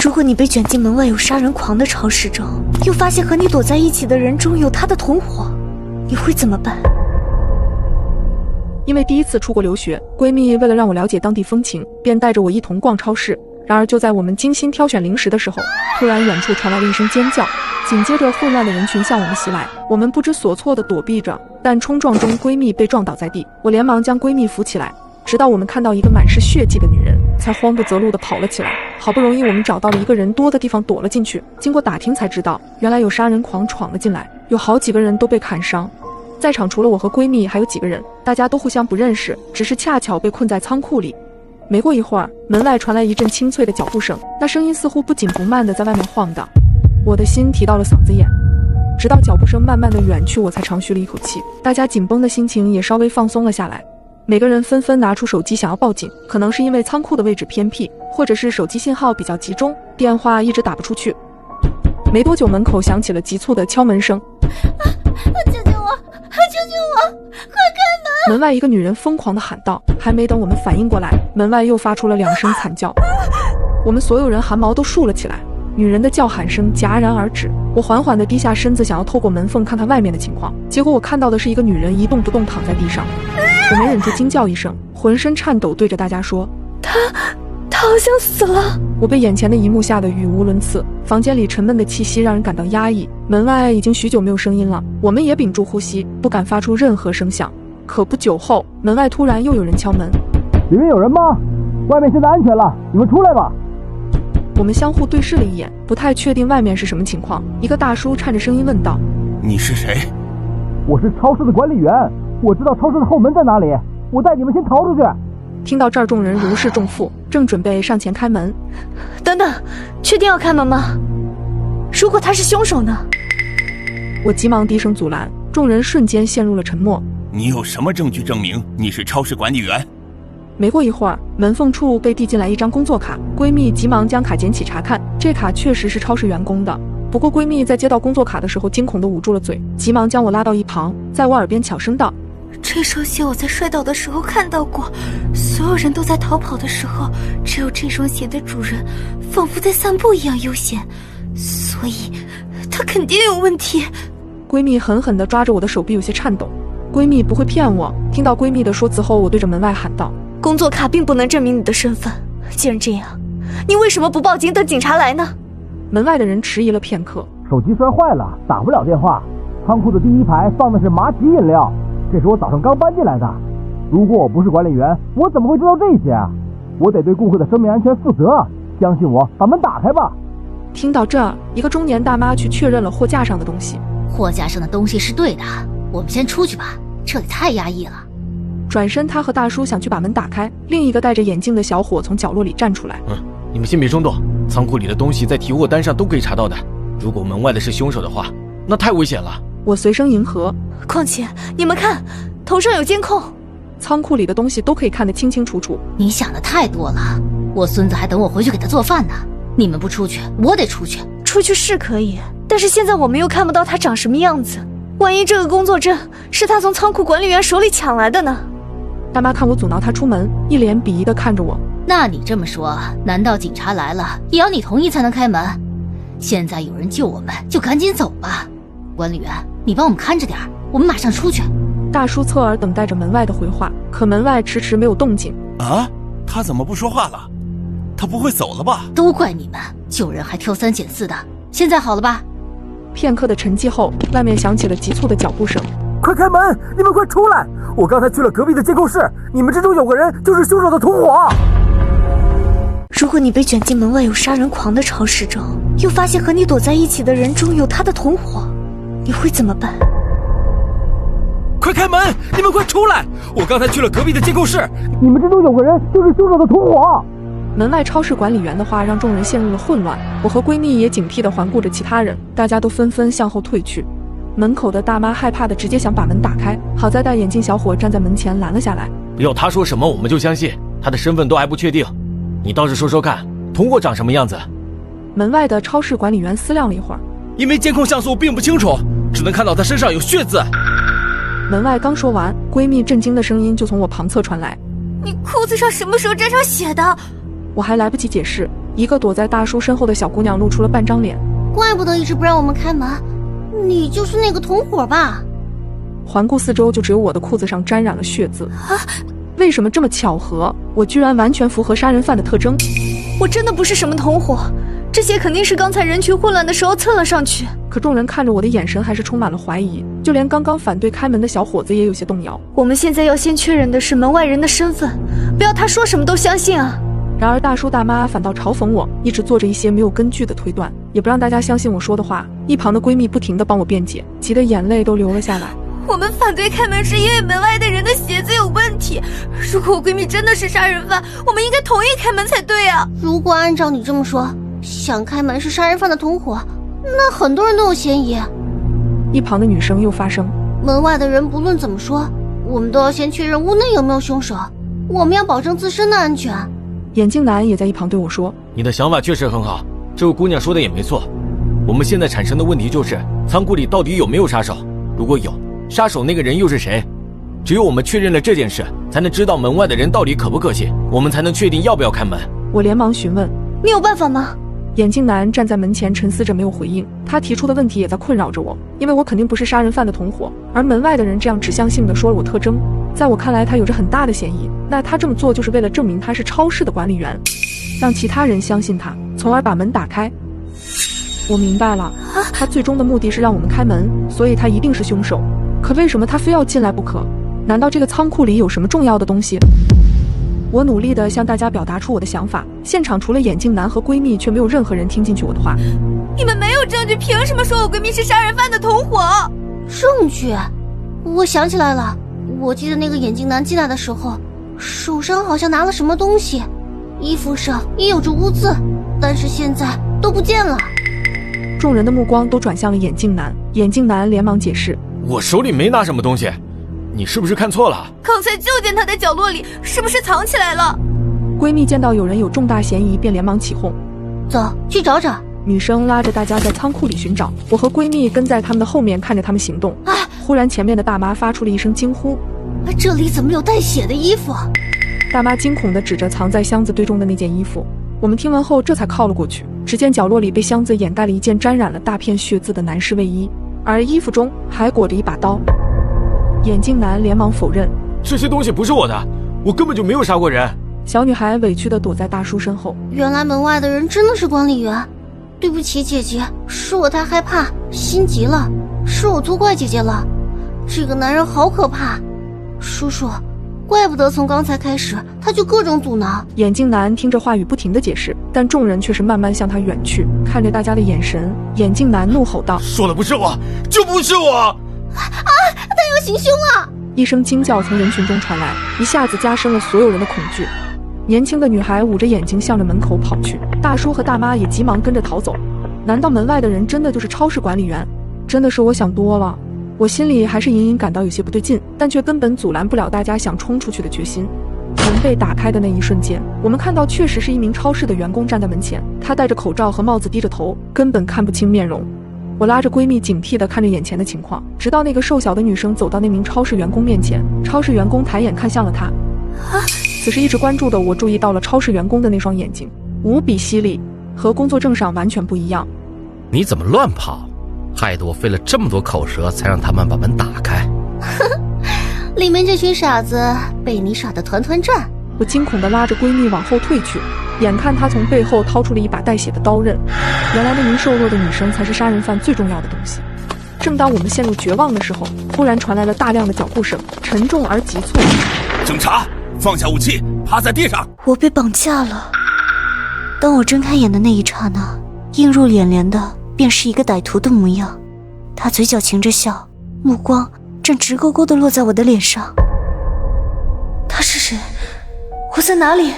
如果你被卷进门外有杀人狂的超市中，又发现和你躲在一起的人中有他的同伙，你会怎么办？因为第一次出国留学，闺蜜为了让我了解当地风情，便带着我一同逛超市。然而就在我们精心挑选零食的时候，突然远处传来了一声尖叫，紧接着混乱的人群向我们袭来，我们不知所措地躲避着，但冲撞中闺蜜被撞倒在地，我连忙将闺蜜扶起来，直到我们看到一个满是血迹的女人，才慌不择路地跑了起来。好不容易我们找到了一个人多的地方躲了进去，经过打听才知道，原来有杀人狂闯了进来，有好几个人都被砍伤。在场除了我和闺蜜还有几个人，大家都互相不认识，只是恰巧被困在仓库里。没过一会儿，门外传来一阵清脆的脚步声，那声音似乎不紧不慢地在外面晃荡，我的心提到了嗓子眼。直到脚步声慢慢地远去，我才长吁了一口气，大家紧绷的心情也稍微放松了下来。每个人纷纷拿出手机想要报警，可能是因为仓库的位置偏僻，或者是手机信号比较集中，电话一直打不出去。没多久，门口响起了急促的敲门声。救救我！救救我！快开门！门外一个女人疯狂地喊道，还没等我们反应过来，门外又发出了2声惨叫。我们所有人汗毛都竖了起来，女人的叫喊声戛然而止。我缓缓地低下身子，想要透过门缝看看外面的情况，结果我看到的是一个女人一动不动躺在地上。我没忍住惊叫一声，浑身颤抖，对着大家说：她好像死了。我被眼前的一幕吓得语无伦次，房间里沉闷的气息让人感到压抑，门外已经许久没有声音了，我们也屏住呼吸，不敢发出任何声响。可不久后，门外突然又有人敲门。里面有人吗？外面现在安全了，你们出来吧。我们相互对视了一眼，不太确定外面是什么情况。一个大叔颤着声音问道：你是谁？我是超市的管理员，我知道超市的后门在哪里，我带你们先逃出去。听到这儿，众人如释重负，正准备上前开门。等等，确定要开门吗？如果他是凶手呢？我急忙低声阻拦，众人瞬间陷入了沉默。你有什么证据证明你是超市管理员？没过一会儿，门缝处被递进来一张工作卡，闺蜜急忙将卡捡起查看，这卡确实是超市员工的。不过闺蜜在接到工作卡的时候惊恐地捂住了嘴，急忙将我拉到一旁，在我耳边悄声道：这双鞋我在摔倒的时候看到过，所有人都在逃跑的时候，只有这双鞋的主人仿佛在散步一样悠闲，所以他肯定有问题。闺蜜狠狠地抓着我的手臂，有些颤抖。闺蜜不会骗我。听到闺蜜的说辞后，我对着门外喊道：工作卡并不能证明你的身份，既然这样，你为什么不报警等警察来呢？门外的人迟疑了片刻，手机摔坏了，打不了电话。仓库的第一排放的是麻吉饮料，这是我早上刚搬进来的。如果我不是管理员，我怎么会知道这些啊？我得对顾客的生命安全负责，相信我，把门打开吧。听到这儿，一个中年大妈去确认了货架上的东西。货架上的东西是对的，我们先出去吧，这里太压抑了。转身，他和大叔想去把门打开，另一个戴着眼镜的小伙从角落里站出来。你们先别冲动，仓库里的东西在提货单上都可以查到的。如果门外的是凶手的话，那太危险了。我随声迎合。况且你们看，头上有监控，仓库里的东西都可以看得清清楚楚。你想的太多了，我孙子还等我回去给他做饭呢。你们不出去，我得出去。出去是可以，但是现在我们又看不到他长什么样子，万一这个工作证是他从仓库管理员手里抢来的呢？大妈看我阻挠她出门，一脸鄙夷地看着我。那你这么说，难道警察来了也要你同意才能开门？现在有人救我们，就赶紧走吧。管理员，你帮我们看着点，我们马上出去。大叔侧耳等待着门外的回话，可门外迟迟没有动静。啊，他怎么不说话了？他不会走了吧？都怪你们，救人还挑三拣四的。现在好了吧？片刻的沉寂后，外面响起了急促的脚步声。快开门！你们快出来！我刚才去了隔壁的监控室，你们之中有个人就是凶手的同伙。如果你被卷进门外有杀人狂的超市中，又发现和你躲在一起的人中有他的同伙，你会怎么办？快开门！你们快出来！我刚才去了隔壁的监控室，你们之中有个人就是凶手的同伙。门外超市管理员的话让众人陷入了混乱，我和闺蜜也警惕地环顾着其他人，大家都纷纷向后退去。门口的大妈害怕的直接想把门打开，好在戴眼镜小伙站在门前拦了下来。不要他说什么我们就相信，他的身份都还不确定。你倒是说说看，同伙长什么样子？门外的超市管理员思量了一会儿，因为监控像素并不清楚，只能看到他身上有血渍。门外刚说完，闺蜜震惊的声音就从我旁侧传来：你裤子上什么时候沾上血的？我还来不及解释，一个躲在大叔身后的小姑娘露出了半张脸。怪不得一直不让我们开门，你就是那个同伙吧？环顾四周，就只有我的裤子上沾染了血渍。为什么这么巧合？我居然完全符合杀人犯的特征。我真的不是什么同伙，这些肯定是刚才人群混乱的时候蹭了上去。可众人看着我的眼神还是充满了怀疑，就连刚刚反对开门的小伙子也有些动摇。我们现在要先确认的是门外人的身份，不要他说什么都相信啊。然而大叔大妈反倒嘲讽我，一直做着一些没有根据的推断，也不让大家相信我说的话。一旁的闺蜜不停地帮我辩解，急得眼泪都流了下来。我们反对开门是因为门外的人的鞋子有问题。如果我闺蜜真的是杀人犯，我们应该同意开门才对啊。如果按照你这么说，想开门是杀人犯的同伙，那很多人都有嫌疑。一旁的女生又发声，门外的人不论怎么说，我们都要先确认屋内有没有凶手，我们要保证自身的安全。眼镜男也在一旁对我说，你的想法确实很好，这位姑娘说的也没错。我们现在产生的问题就是仓库里到底有没有杀手，如果有，杀手那个人又是谁？只有我们确认了这件事，才能知道门外的人到底可不可信，我们才能确定要不要开门。我连忙询问，你有办法吗？眼镜男站在门前沉思着没有回应，他提出的问题也在困扰着我，因为我肯定不是杀人犯的同伙，而门外的人这样指向性地说了我特征，在我看来他有着很大的嫌疑，那他这么做就是为了证明他是超市的管理员，让其他人相信他，从而把门打开。我明白了，他最终的目的是让我们开门，所以他一定是凶手。可为什么他非要进来不可？难道这个仓库里有什么重要的东西？我努力地向大家表达出我的想法，现场除了眼镜男和闺蜜，却没有任何人听进去我的话。你们没有证据，凭什么说我闺蜜是杀人犯的同伙？证据？我想起来了，我记得那个眼镜男进来的时候，手上好像拿了什么东西，衣服上也有着污渍，但是现在都不见了。众人的目光都转向了眼镜男，眼镜男连忙解释，我手里没拿什么东西，你是不是看错了？刚才就见他在角落里，是不是藏起来了？闺蜜见到有人有重大嫌疑，便连忙起哄，走，去找找。女生拉着大家在仓库里寻找，我和闺蜜跟在他们的后面看着他们行动。忽然前面的大妈发出了一声惊呼，这里怎么有带血的衣服？大妈惊恐地指着藏在箱子堆中的那件衣服。我们听完后这才靠了过去，只见角落里被箱子掩盖了一件沾染了大片血渍的男士卫衣，而衣服中还裹着一把刀。眼镜男连忙否认，这些东西不是我的，我根本就没有杀过人。小女孩委屈地躲在大叔身后。原来门外的人真的是管理员，对不起姐姐，是我太害怕心急了，是我错怪姐姐了。这个男人好可怕，叔叔，怪不得从刚才开始他就各种阻挠。眼镜男听着话语不停地解释，但众人却是慢慢向他远去，看着大家的眼神，眼镜男怒吼道，说的不是我，就不是我！他要行凶了！一声惊叫从人群中传来，一下子加深了所有人的恐惧。年轻的女孩捂着眼睛向着门口跑去，大叔和大妈也急忙跟着逃走。难道门外的人真的就是超市管理员？真的是我想多了。我心里还是隐隐感到有些不对劲，但却根本阻拦不了大家想冲出去的决心。门被打开的那一瞬间，我们看到确实是一名超市的员工站在门前，他戴着口罩和帽子，低着头，根本看不清面容。我拉着闺蜜警惕地看着眼前的情况，直到那个瘦小的女生走到那名超市员工面前，超市员工抬眼看向了她。此时一直关注的我注意到了超市员工的那双眼睛，无比犀利，和工作证上完全不一样。你怎么乱跑？害得我费了这么多口舌才让他们把门打开。里面这群傻子被你耍得团团转。我惊恐地拉着闺蜜往后退去，眼看她从背后掏出了一把带血的刀刃。原来那名瘦弱的女生才是杀人犯最重要的东西。正当我们陷入绝望的时候，忽然传来了大量的脚步声，沉重而急促。警察，放下武器，趴在地上。我被绑架了。当我睁开眼的那一刹那，映入眼帘的便是一个歹徒的模样。他嘴角噙着笑，目光正直勾勾地落在我的脸上。他是谁？我在哪里？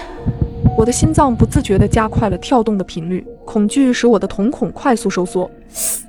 我的心脏不自觉地加快了跳动的频率，恐惧使我的瞳孔快速收缩。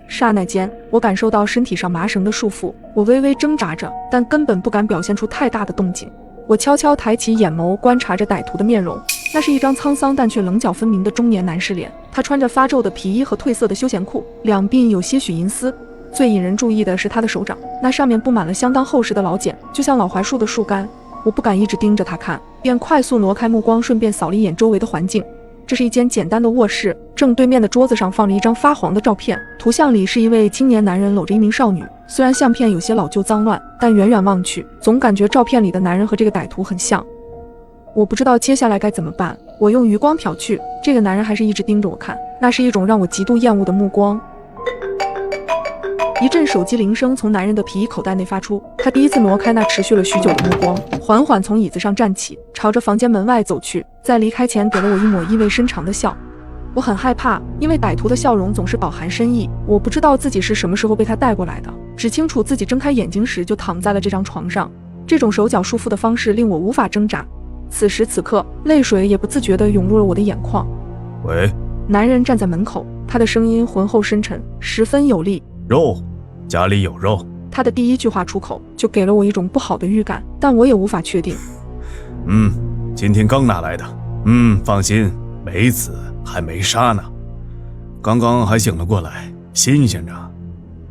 刹那间，我感受到身体上麻绳的束缚，我微微挣扎着，但根本不敢表现出太大的动静。我悄悄抬起眼眸，观察着歹徒的面容，那是一张沧桑但却棱角分明的中年男士脸。他穿着发皱的皮衣和褪色的休闲裤，两鬓有些许银丝。最引人注意的是他的手掌，那上面布满了相当厚实的老茧，就像老槐树的树干。我不敢一直盯着他看，便快速挪开目光，顺便扫了一眼周围的环境。这是一间简单的卧室，正对面的桌子上放着一张发黄的照片，图像里是一位青年男人搂着一名少女。虽然相片有些老旧脏乱，但远远望去，总感觉照片里的男人和这个歹徒很像。我不知道接下来该怎么办，我用余光瞟去，这个男人还是一直盯着我看，那是一种让我极度厌恶的目光。一阵手机铃声从男人的皮衣口袋内发出，他第一次挪开那持续了许久的目光，缓缓从椅子上站起，朝着房间门外走去，在离开前给了我一抹意味深长的笑。我很害怕，因为歹徒的笑容总是饱含深意，我不知道自己是什么时候被他带过来的，只清楚自己睁开眼睛时就躺在了这张床上，这种手脚束缚的方式令我无法挣扎。此时此刻，泪水也不自觉地涌入了我的眼眶。喂，男人站在门口，他的声音浑厚深沉，十分有力。肉，家里有肉。他的第一句话出口就给了我一种不好的预感，但我也无法确定。今天刚拿来的。放心，没死，还没杀呢。刚刚还醒了过来，新鲜着。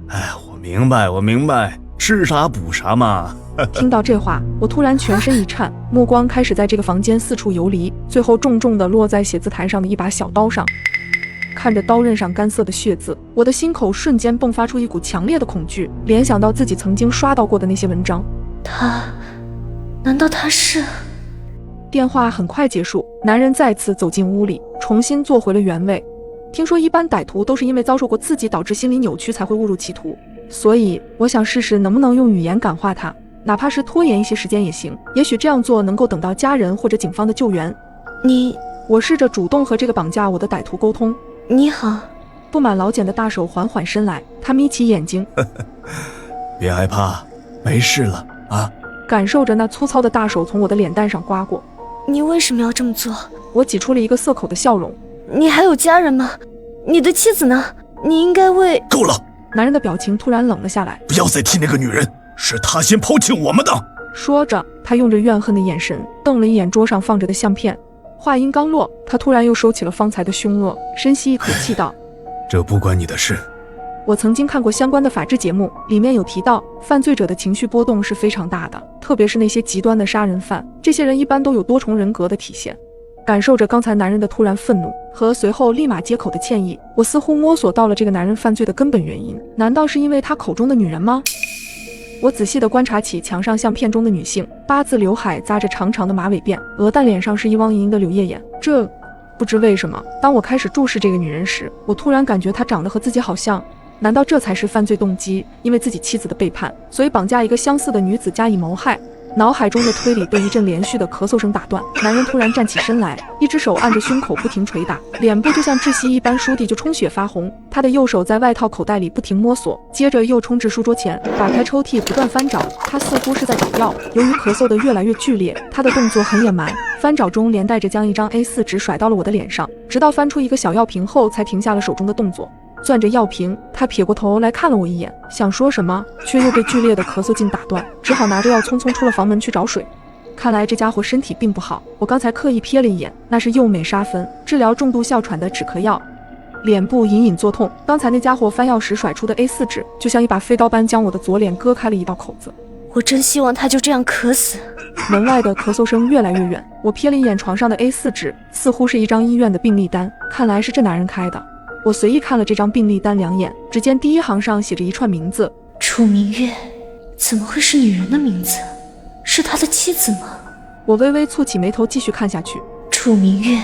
哎，我明白，是啥补啥嘛。听到这话，我突然全身一颤，目光开始在这个房间四处游离，最后重重地落在写字台上的一把小刀上。看着刀刃上干涩的血渍，我的心口瞬间迸发出一股强烈的恐惧，联想到自己曾经刷到过的那些文章。难道他是？电话很快结束，男人再次走进屋里，重新坐回了原位。听说一般歹徒都是因为遭受过刺激导致心理扭曲才会误入歧途，所以我想试试能不能用语言感化他，哪怕是拖延一些时间也行，也许这样做能够等到家人或者警方的救援。我试着主动和这个绑架我的歹徒沟通。你好。布满老茧的大手缓缓伸来，他眯起眼睛。别害怕，没事了啊。感受着那粗糙的大手从我的脸蛋上刮过。你为什么要这么做？我挤出了一个涩口的笑容。你还有家人吗？你的妻子呢？你应该为……够了！男人的表情突然冷了下来。不要再提那个女人，是她先抛弃我们的。说着，他用着怨恨的眼神瞪了一眼桌上放着的相片。话音刚落，他突然又收起了方才的凶恶，深吸一口气道：这不关你的事。我曾经看过相关的法制节目，里面有提到犯罪者的情绪波动是非常大的，特别是那些极端的杀人犯，这些人一般都有多重人格的体现。感受着刚才男人的突然愤怒和随后立马接口的歉意，我似乎摸索到了这个男人犯罪的根本原因，难道是因为他口中的女人吗？我仔细地观察起墙上相片中的女性，八字刘海扎着长长的马尾辫，鹅蛋脸上是一汪盈盈的柳叶眼。不知为什么，当我开始注视这个女人时，我突然感觉她长得和自己好像。难道这才是犯罪动机？因为自己妻子的背叛，所以绑架一个相似的女子加以谋害。脑海中的推理被一阵连续的咳嗽声打断，男人突然站起身来，一只手按着胸口不停捶打，脸部就像窒息一般，倏地就充血发红。他的右手在外套口袋里不停摸索，接着又冲至书桌前，打开抽屉不断翻找，他似乎是在找药。由于咳嗽的越来越剧烈，他的动作很野蛮，翻找中连带着将一张 A4 纸甩到了我的脸上，直到翻出一个小药瓶后才停下了手中的动作。攥着药瓶，他撇过头来看了我一眼，想说什么，却又被剧烈的咳嗽劲打断，只好拿着药匆匆出了房门去找水。看来这家伙身体并不好，我刚才刻意瞥了一眼，那是右美沙芬，治疗重度哮喘的止咳药。脸部隐隐作痛，刚才那家伙翻药时甩出的 A4 纸，就像一把飞刀般将我的左脸割开了一道口子。我真希望他就这样渴死。门外的咳嗽声越来越远，我瞥了一眼床上的 A4 纸，似乎是一张医院的病历单，看来是这男人开的。我随意看了这张病历单2眼，只见第一行上写着一串名字：楚明月。怎么会是女人的名字？是他的妻子吗？我微微蹙起眉头继续看下去。楚明月，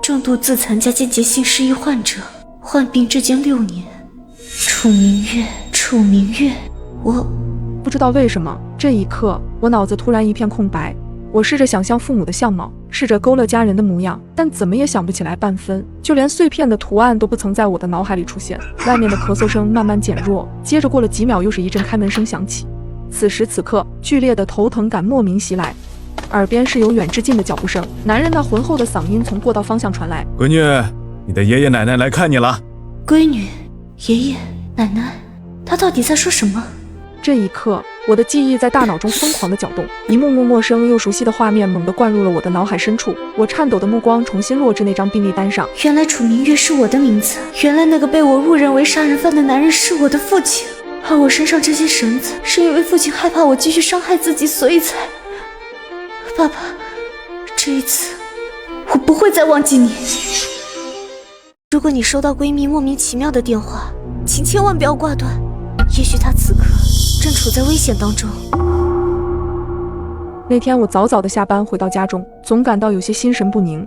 重度自残加间接性失忆患者，患病至今6年。楚明月，我不知道为什么，这一刻我脑子突然一片空白。我试着想象父母的相貌，试着勾勒家人的模样，但怎么也想不起来半分，就连碎片的图案都不曾在我的脑海里出现。外面的咳嗽声慢慢减弱，接着过了几秒，又是一阵开门声响起。此时此刻，剧烈的头疼感莫名袭来，耳边是由远至近的脚步声，男人那浑厚的嗓音从过道方向传来：闺女，你的爷爷奶奶来看你了。闺女，爷爷，奶奶，他到底在说什么？这一刻，我的记忆在大脑中疯狂地搅动，一幕幕陌生又熟悉的画面猛地灌入了我的脑海深处。我颤抖的目光重新落至那张病历单上，原来楚明月是我的名字，原来那个被我误认为杀人犯的男人是我的父亲，而我身上这些绳子是因为父亲害怕我继续伤害自己，所以才……爸爸，这一次我不会再忘记你。如果你收到闺蜜莫名其妙的电话，请千万不要挂断，也许她此刻正处在危险当中。那天我早早的下班回到家中，总感到有些心神不宁。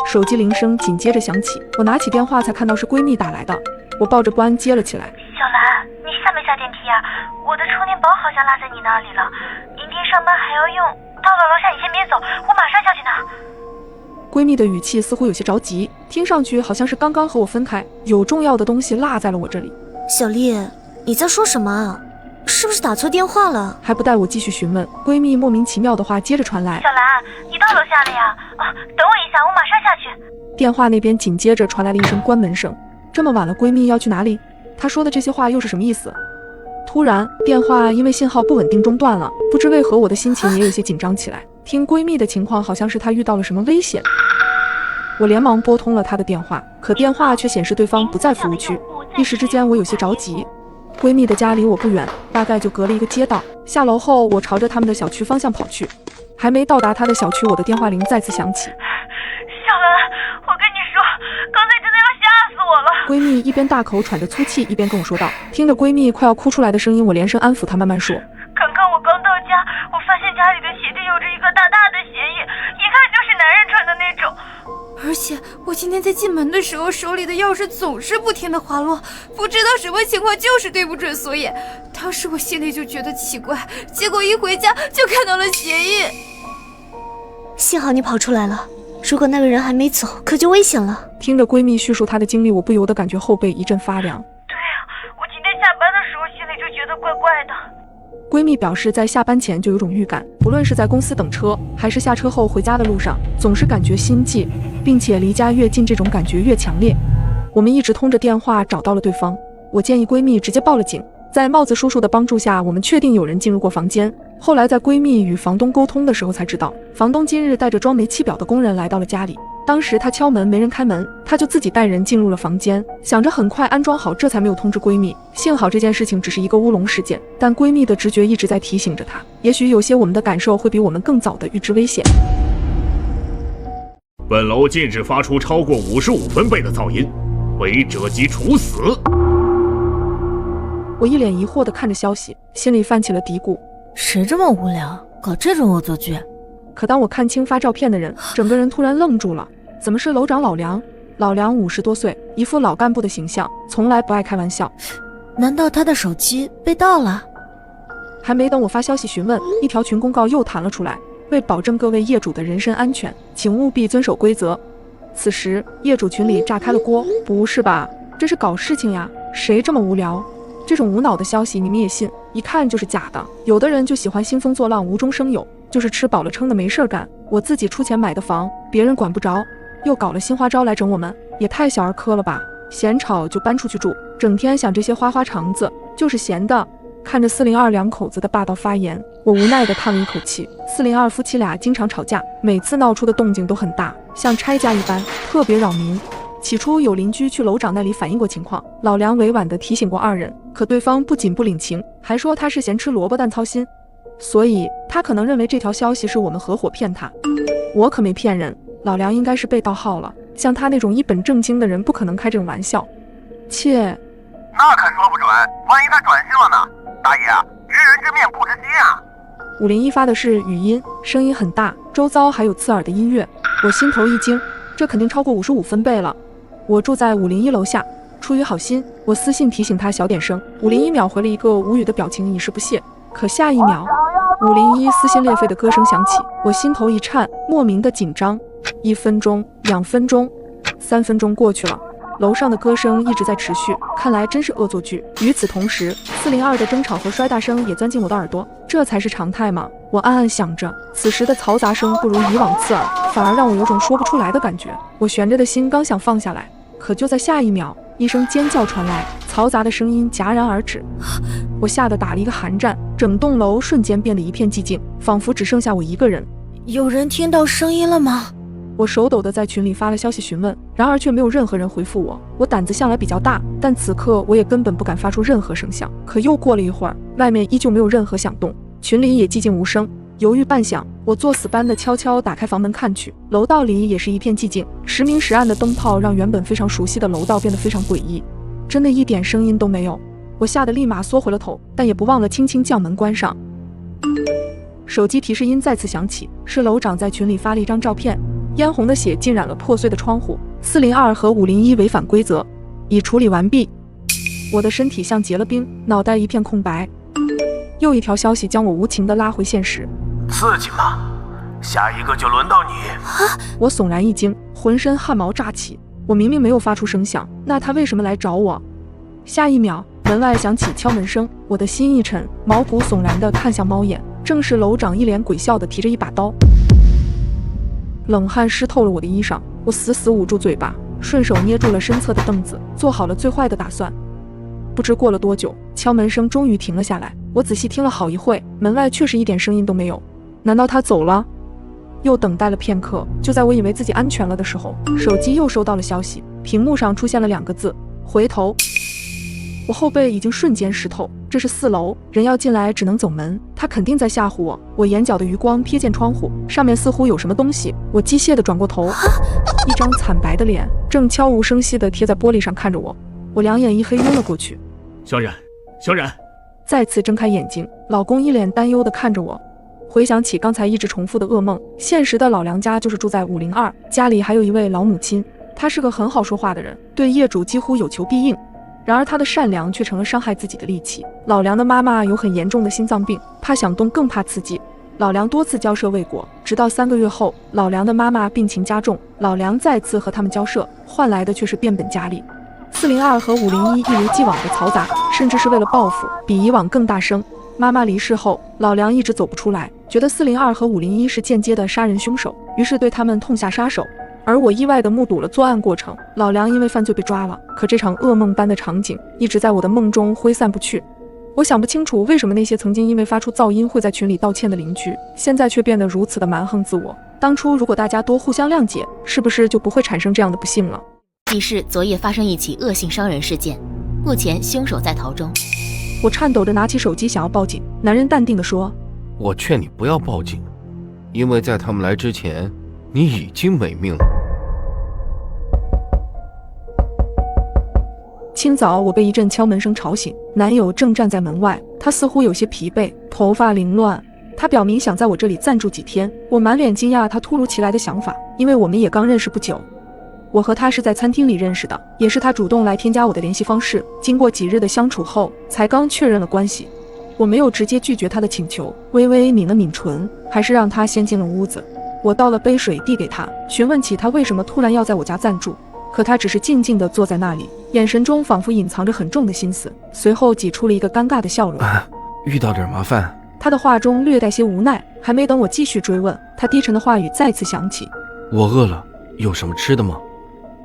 手机铃声紧接着响起，我拿起电话才看到是闺蜜打来的，我抱着不安接了起来。小兰，你下没下电梯呀？我的充电宝好像落在你那里了，明天上班还要用，到了楼下你先别走，我马上下去拿。闺蜜的语气似乎有些着急，听上去好像是刚刚和我分开，有重要的东西落在了我这里。小丽，你在说什么啊？是不是打错电话了？还不待我继续询问，闺蜜莫名其妙的话接着传来。小兰，你到楼下了呀？等我一下，我马上下去。电话那边紧接着传来了一声关门声。这么晚了，闺蜜要去哪里？她说的这些话又是什么意思？突然，电话因为信号不稳定中断了，不知为何我的心情也有些紧张起来。听闺蜜的情况，好像是她遇到了什么危险。我连忙拨通了她的电话，可电话却显示对方不在服务区。一时之间我有些着急。闺蜜的家离我不远，大概就隔了一个街道。下楼后，我朝着他们的小区方向跑去。还没到达她的小区，我的电话铃再次响起。小兰，我跟你说，刚才真的要吓死我了。闺蜜一边大口喘着粗气，一边跟我说道。听着闺蜜快要哭出来的声音，我连声安抚她，慢慢说。刚刚我刚到家，我发现家里的鞋底有着一个大大的鞋印，一看就是男人穿的那种。而且我今天在进门的时候，手里的钥匙总是不停的滑落，不知道什么情况，就是对不准锁眼。当时我心里就觉得奇怪，结果一回家就看到了鞋印。幸好你跑出来了，如果那个人还没走，可就危险了。听着闺蜜叙述她的经历，我不由得感觉后背一阵发凉。对啊，我今天下班的时候心里就觉得怪怪的。闺蜜表示，在下班前就有种预感，不论是在公司等车，还是下车后回家的路上，总是感觉心悸，并且离家越近，这种感觉越强烈。我们一直通着电话找到了对方，我建议闺蜜直接报了警。在帽子叔叔的帮助下，我们确定有人进入过房间。后来在闺蜜与房东沟通的时候才知道，房东今日带着装煤气表的工人来到了家里。当时他敲门没人开门，他就自己带人进入了房间，想着很快安装好，这才没有通知闺蜜。幸好这件事情只是一个乌龙事件，但闺蜜的直觉一直在提醒着她，也许有些我们的感受会比我们更早的预知危险。本楼禁止发出超过55分贝的噪音，违者即处死。我一脸疑惑地看着消息，心里泛起了嘀咕，谁这么无聊搞这种恶作剧？可当我看清发照片的人，整个人突然愣住了。怎么是楼长老梁？老梁50多岁，一副老干部的形象，从来不爱开玩笑。难道他的手机被盗了？还没等我发消息询问，一条群公告又弹了出来，为保证各位业主的人身安全，请务必遵守规则。此时业主群里炸开了锅，不是吧？这是搞事情呀？谁这么无聊？这种无脑的消息你们也信？一看就是假的。有的人就喜欢兴风作浪，无中生有，就是吃饱了撑的没事干。我自己出钱买的房，别人管不着，又搞了新花招来整我们，也太小儿科了吧？嫌吵就搬出去住，整天想这些花花肠子，就是闲的。看着402两口子的霸道发言，我无奈地叹了一口气。402夫妻俩经常吵架，每次闹出的动静都很大，像拆家一般，特别扰民。起初有邻居去楼长那里反映过情况，老梁委婉地提醒过二人，可对方不仅不领情，还说他是嫌吃萝卜淡操心，所以他可能认为这条消息是我们合伙骗他。我可没骗人，老梁应该是被盗号了，像他那种一本正经的人不可能开这种玩笑。切，那可说不准，万一他转性了呢？大爷，知人知面不知心啊！501发的是语音，声音很大，周遭还有刺耳的音乐，我心头一惊，这肯定超过55分贝了。我住在501楼下，出于好心，我私信提醒他小点声。501秒回了一个无语的表情，以示不屑。可下一秒，501撕心裂肺的歌声响起，我心头一颤，莫名的紧张。1分钟、2分钟、3分钟过去了，楼上的歌声一直在持续，看来真是恶作剧。与此同时，402的争吵和摔大声也钻进我的耳朵，这才是常态吗？我暗暗想着，此时的嘈杂声不如以往刺耳，反而让我有种说不出来的感觉。我悬着的心刚想放下来，可就在下一秒，一声尖叫传来，嘈杂的声音戛然而止。我吓得打了一个寒战，整栋楼瞬间变得一片寂静，仿佛只剩下我一个人。有人听到声音了吗？我手抖地在群里发了消息询问，然而却没有任何人回复我。我胆子向来比较大，但此刻我也根本不敢发出任何声响。可又过了一会儿，外面依旧没有任何响动，群里也寂静无声。犹豫半晌，我作死般的悄悄打开房门看去，楼道里也是一片寂静，时明时暗的灯泡让原本非常熟悉的楼道变得非常诡异，真的一点声音都没有。我吓得立马缩回了头，但也不忘了轻轻将门关上。手机提示音再次响起，是楼长在群里发了一张照片，嫣红的血浸染了破碎的窗户。402和501违反规则，已处理完毕。我的身体像结了冰，脑袋一片空白。又一条消息将我无情地拉回现实。刺激吗？下一个就轮到你。我悚然一惊，浑身汗毛炸起。我明明没有发出声响，那他为什么来找我？下一秒，门外响起敲门声，我的心一沉，毛骨悚然地看向猫眼，正是楼长一脸鬼笑地提着一把刀。冷汗湿透了我的衣裳，我死死捂住嘴巴，顺手捏住了身侧的凳子，做好了最坏的打算。不知过了多久，敲门声终于停了下来。我仔细听了好一会，门外确实一点声音都没有。难道他走了？又等待了片刻，就在我以为自己安全了的时候，手机又收到了消息，屏幕上出现了2个字：回头。我后背已经瞬间湿透，这是4楼，人要进来只能走门，他肯定在吓唬我。我眼角的余光瞥见窗户，上面似乎有什么东西，我机械地转过头，一张惨白的脸正悄无声息地贴在玻璃上看着我，我两眼一黑晕了过去。小冉，小冉！再次睁开眼睛，老公一脸担忧地看着我。回想起刚才一直重复的噩梦，现实的老梁家就是住在502，家里还有一位老母亲，她是个很好说话的人，对业主几乎有求必应。然而她的善良却成了伤害自己的利器。老梁的妈妈有很严重的心脏病，怕响动更怕刺激，老梁多次交涉未果，直到3个月后，老梁的妈妈病情加重，老梁再次和他们交涉，换来的却是变本加厉。402和501一如既往的嘈杂，甚至是为了报复，比以往更大声。妈妈离世后，老梁一直走不出来，觉得402和501是间接的杀人凶手，于是对他们痛下杀手。而我意外地目睹了作案过程，老梁因为犯罪被抓了，可这场噩梦般的场景一直在我的梦中挥散不去。我想不清楚为什么那些曾经因为发出噪音会在群里道歉的邻居，现在却变得如此的蛮横自我。当初如果大家多互相谅解，是不是就不会产生这样的不幸了？记是昨夜发生一起恶性伤人事件，目前凶手在逃中。我颤抖着拿起手机想要报警，男人淡定地说：我劝你不要报警，因为在他们来之前，你已经没命了。清早我被一阵敲门声吵醒，男友正站在门外，他似乎有些疲惫，头发凌乱。他表明想在我这里暂住几天，我满脸惊讶他突如其来的想法，因为我们也刚认识不久。我和他是在餐厅里认识的，也是他主动来添加我的联系方式，经过几日的相处后，才刚确认了关系。我没有直接拒绝他的请求，微微抿了抿唇，还是让他先进了屋子。我倒了杯水递给他，询问起他为什么突然要在我家暂住，可他只是静静地坐在那里，眼神中仿佛隐藏着很重的心思，随后挤出了一个尴尬的笑容。遇到点麻烦。他的话中略带些无奈，还没等我继续追问，他低沉的话语再次响起：我饿了，有什么吃的吗？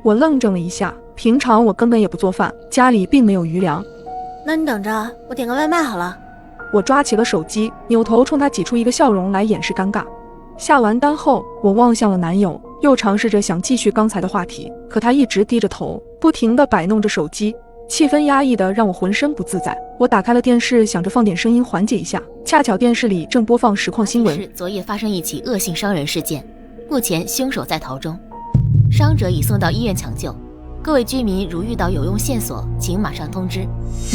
我愣怔了一下，平常我根本也不做饭，家里并没有余粮。那你等着，我点个外卖好了。我抓起了手机，扭头冲他挤出一个笑容来掩饰尴尬。下完单后，我望向了男友，又尝试着想继续刚才的话题，可他一直低着头，不停地摆弄着手机，气氛压抑的让我浑身不自在。我打开了电视，想着放点声音缓解一下，恰巧电视里正播放实况新闻。是昨夜发生一起恶性伤人事件，目前凶手在逃中，伤者已送到医院抢救。各位居民如遇到有用线索，请马上通知。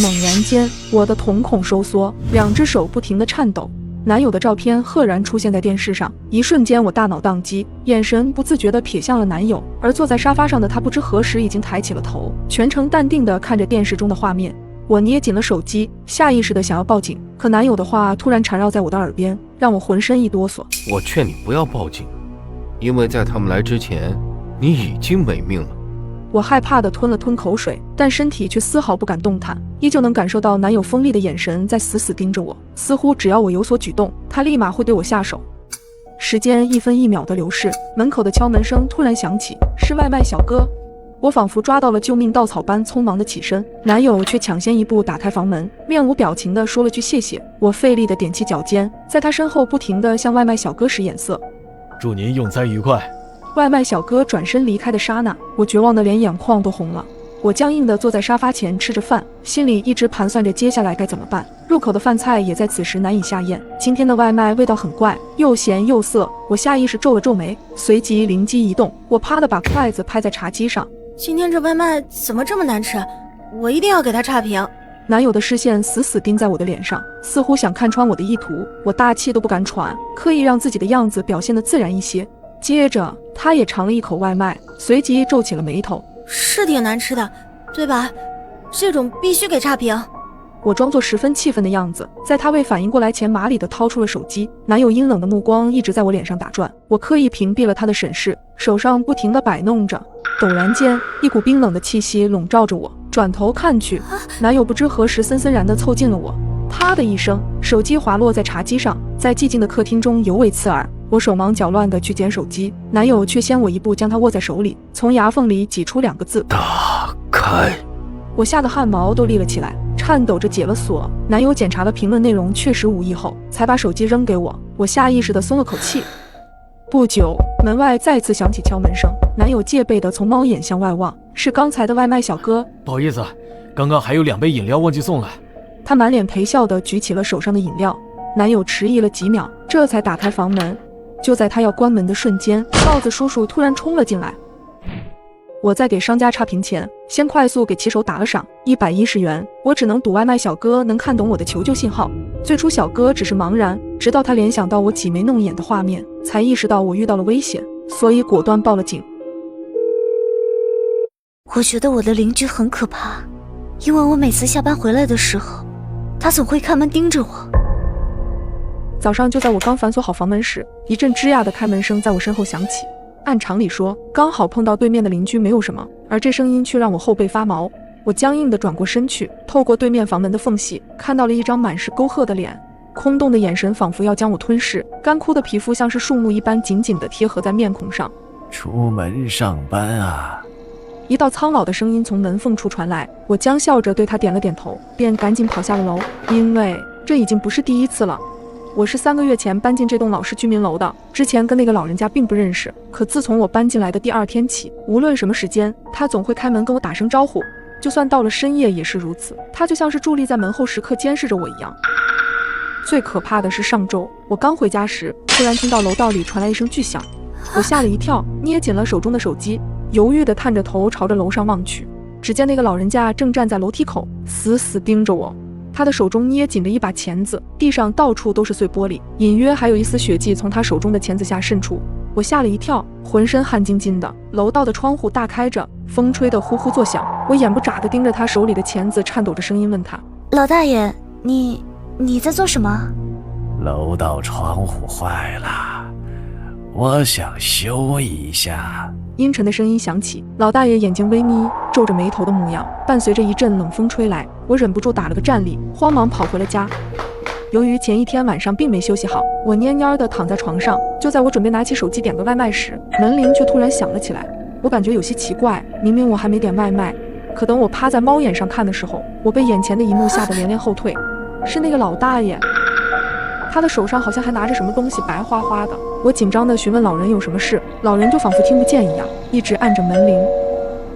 猛然间，我的瞳孔收缩，2只手不停地颤抖。男友的照片赫然出现在电视上，一瞬间我大脑宕机，眼神不自觉地瞥向了男友，而坐在沙发上的他不知何时已经抬起了头，全程淡定地看着电视中的画面。我捏紧了手机，下意识地想要报警，可男友的话突然缠绕在我的耳边，让我浑身一哆嗦。我劝你不要报警，因为在他们来之前，你已经没命了。我害怕地吞了吞口水，但身体却丝毫不敢动弹，依旧能感受到男友锋利的眼神在死死盯着我，似乎只要我有所举动，他立马会对我下手。时间1分1秒的流逝，门口的敲门声突然响起，是外卖小哥。我仿佛抓到了救命稻草般匆忙地起身，男友却抢先一步打开房门，面无表情地说了句谢谢。我费力地踮起脚尖，在他身后不停地向外卖小哥使眼色。祝您用餐愉快。外卖小哥转身离开的刹那，我绝望的连眼眶都红了。我僵硬地坐在沙发前吃着饭，心里一直盘算着接下来该怎么办。入口的饭菜也在此时难以下咽。今天的外卖味道很怪，又咸又涩。我下意识皱了皱眉，随即灵机一动，我啪的把筷子拍在茶几上。今天这外卖怎么这么难吃？我一定要给他差评。男友的视线死死盯在我的脸上，似乎想看穿我的意图。我大气都不敢喘，刻意让自己的样子表现得自然一些。接着他也尝了一口外卖，随即皱起了眉头。是挺难吃的，对吧？这种必须给差评。我装作十分气愤的样子，在他未反应过来前麻利地掏出了手机。男友阴冷的目光一直在我脸上打转，我刻意屏蔽了他的审视，手上不停地摆弄着。陡然间，一股冰冷的气息笼罩着我，转头看去，男友不知何时森森然地凑近了我。啪的一声，手机滑落在茶几上，在寂静的客厅中尤为刺耳。我手忙脚乱地去捡手机，男友却先我一步将它握在手里，从牙缝里挤出2个字：打开。我吓得汗毛都立了起来，颤抖着解了锁。男友检查了评论内容确实无异后，才把手机扔给我。我下意识地松了口气。不久，门外再次响起敲门声，男友戒备地从猫眼向外望，是刚才的外卖小哥。不好意思，刚刚还有2杯饮料忘记送来。他满脸陪笑地举起了手上的饮料。男友迟疑了几秒，这才打开房门。就在他要关门的瞬间，豹子叔叔突然冲了进来。我在给商家差评前，先快速给骑手打了赏110元。我只能赌外卖小哥能看懂我的求救信号。最初小哥只是茫然，直到他联想到我挤眉弄眼的画面，才意识到我遇到了危险，所以果断报了警。我觉得我的邻居很可怕，因为我每次下班回来的时候，他总会开门盯着我。早上就在我刚反锁好房门时，一阵吱呀的开门声在我身后响起。按常理说，刚好碰到对面的邻居没有什么，而这声音却让我后背发毛。我僵硬地转过身去，透过对面房门的缝隙，看到了一张满是沟壑的脸，空洞的眼神仿佛要将我吞噬，干枯的皮肤像是树木一般紧紧地贴合在面孔上。出门上班啊！一道苍老的声音从门缝处传来，我僵笑着对他点了点头，便赶紧跑下了楼，因为这已经不是第一次了。我是3个月前搬进这栋老式居民楼的，之前跟那个老人家并不认识，可自从我搬进来的第2天起，无论什么时间，他总会开门跟我打声招呼，就算到了深夜也是如此。他就像是伫立在门后时刻监视着我一样。最可怕的是上周，我刚回家时，突然听到楼道里传来一声巨响，我吓了一跳，捏紧了手中的手机，犹豫地探着头朝着楼上望去。只见那个老人家正站在楼梯口，死死盯着我。他的手中捏紧着一把钳子，地上到处都是碎玻璃，隐约还有一丝血迹从他手中的钳子下渗出。我吓了一跳，浑身汗津津的。楼道的窗户大开着，风吹得呼呼作响。我眼不眨地盯着他手里的钳子，颤抖着声音问他：老大爷，你在做什么？楼道窗户坏了，我想修一下。阴沉的声音响起，老大爷眼睛微眯，皱着眉头的模样。伴随着一阵冷风吹来，我忍不住打了个战栗，慌忙跑回了家。由于前一天晚上并没休息好，我蔫蔫地躺在床上。就在我准备拿起手机点个外卖时，门铃却突然响了起来。我感觉有些奇怪，明明我还没点外卖，可等我趴在猫眼上看的时候，我被眼前的一幕吓得连连后退。是那个老大爷，他的手上好像还拿着什么东西，白花花的。我紧张地询问老人有什么事，老人就仿佛听不见一样，一直按着门铃。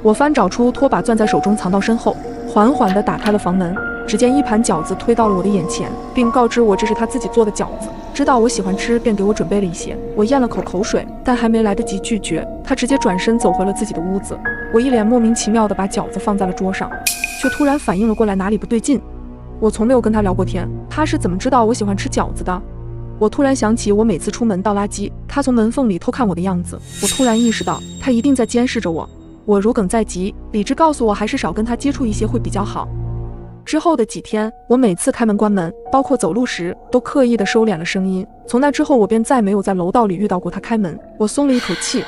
我翻找出拖把攥在手中藏到身后，缓缓地打开了房门。只见一盘饺子推到了我的眼前，并告知我这是他自己做的饺子，知道我喜欢吃，便给我准备了一些。我咽了口口水，但还没来得及拒绝，他直接转身走回了自己的屋子。我一脸莫名其妙地把饺子放在了桌上，却突然反应了过来哪里不对劲。我从没有跟他聊过天，他是怎么知道我喜欢吃饺子的？我突然想起我每次出门倒垃圾，他从门缝里偷看我的样子，我突然意识到他一定在监视着我。我如鲠在喉，理智告诉我还是少跟他接触一些会比较好。之后的几天，我每次开门关门，包括走路时，都刻意地收敛了声音。从那之后，我便再没有在楼道里遇到过他开门。我松了一口气。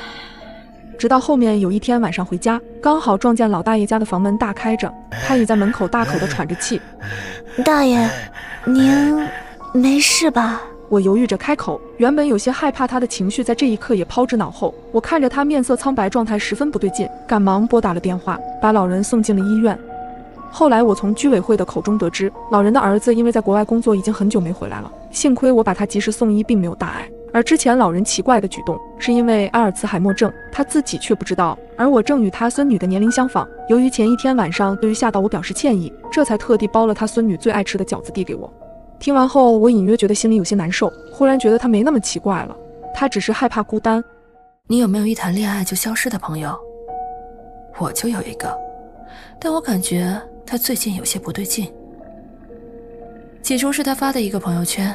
直到后面有一天晚上回家，刚好撞见老大爷家的房门大开着，他倚在门口大口地喘着气。大爷，您没事吧？我犹豫着开口，原本有些害怕他的情绪在这一刻也抛之脑后。我看着他面色苍白，状态十分不对劲，赶忙拨打了电话，把老人送进了医院。后来我从居委会的口中得知，老人的儿子因为在国外工作已经很久没回来了，幸亏我把他及时送医，并没有大碍。而之前老人奇怪的举动，是因为阿尔茨海默症，他自己却不知道，而我正与他孙女的年龄相仿。由于前一天晚上对于吓到我表示歉意，这才特地包了他孙女最爱吃的饺子递给我。听完后，我隐约觉得心里有些难受，忽然觉得他没那么奇怪了，他只是害怕孤单。你有没有一谈恋爱就消失的朋友？我就有一个，但我感觉他最近有些不对劲。起初是他发的一个朋友圈，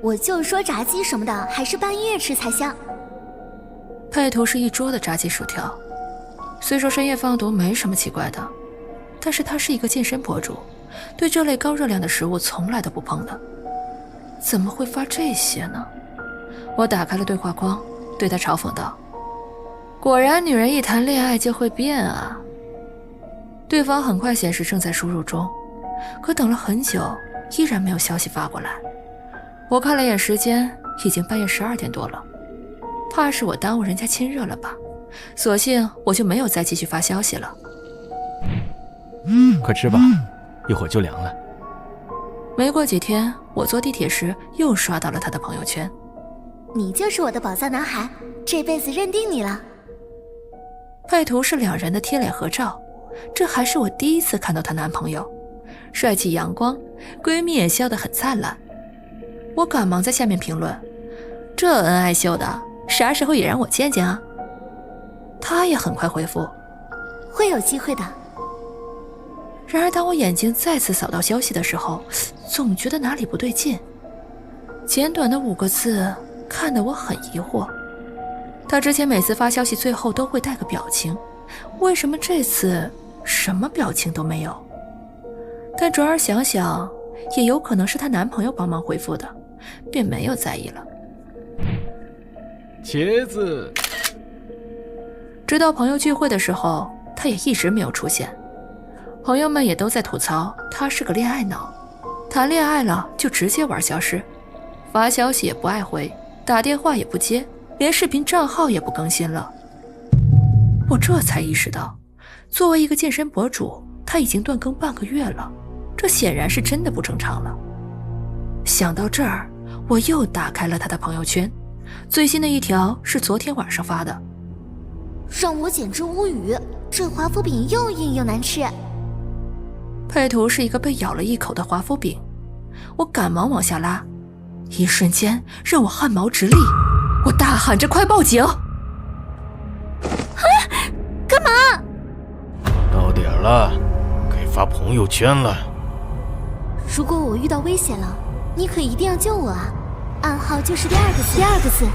我就说炸鸡什么的还是半夜吃才香。配图是一桌的炸鸡薯条，虽说深夜放毒没什么奇怪的，但是他是一个健身博主，对这类高热量的食物从来都不碰的，怎么会发这些呢？我打开了对话框，对他嘲讽道：果然女人一谈恋爱就会变啊。对方很快显示正在输入中，可等了很久依然没有消息发过来。我看了眼时间，已经半夜12点多了，怕是我耽误人家亲热了吧，索性我就没有再继续发消息了。快吃吧，一会儿就凉了。没过几天，我坐地铁时又刷到了他的朋友圈。你就是我的宝藏男孩，这辈子认定你了。配图是两人的贴脸合照，这还是我第一次看到她男朋友，帅气阳光，闺蜜也笑得很灿烂。我赶忙在下面评论：这恩爱秀的，啥时候也让我见见啊？她也很快回复：会有机会的。然而当我眼睛再次扫到消息的时候，总觉得哪里不对劲。简短的5个字看得我很疑惑。他之前每次发消息最后都会带个表情，为什么这次什么表情都没有？但转而想想，也有可能是她男朋友帮忙回复的，便没有在意了。茄子。直到朋友聚会的时候，他也一直没有出现。朋友们也都在吐槽他是个恋爱脑，谈恋爱了就直接玩消失，发消息也不爱回，打电话也不接，连视频账号也不更新了。我这才意识到，作为一个健身博主，他已经断更半个月了，这显然是真的不正常了。想到这儿，我又打开了他的朋友圈，最新的一条是昨天晚上发的。让我简直无语，这华夫饼又硬又难吃。配图是一个被咬了一口的华夫饼，我赶忙往下拉，一瞬间让我汗毛直立，我大喊着快报警！干嘛？到点了，该发朋友圈了。如果我遇到危险了，你可一定要救我啊！暗号就是第二个字。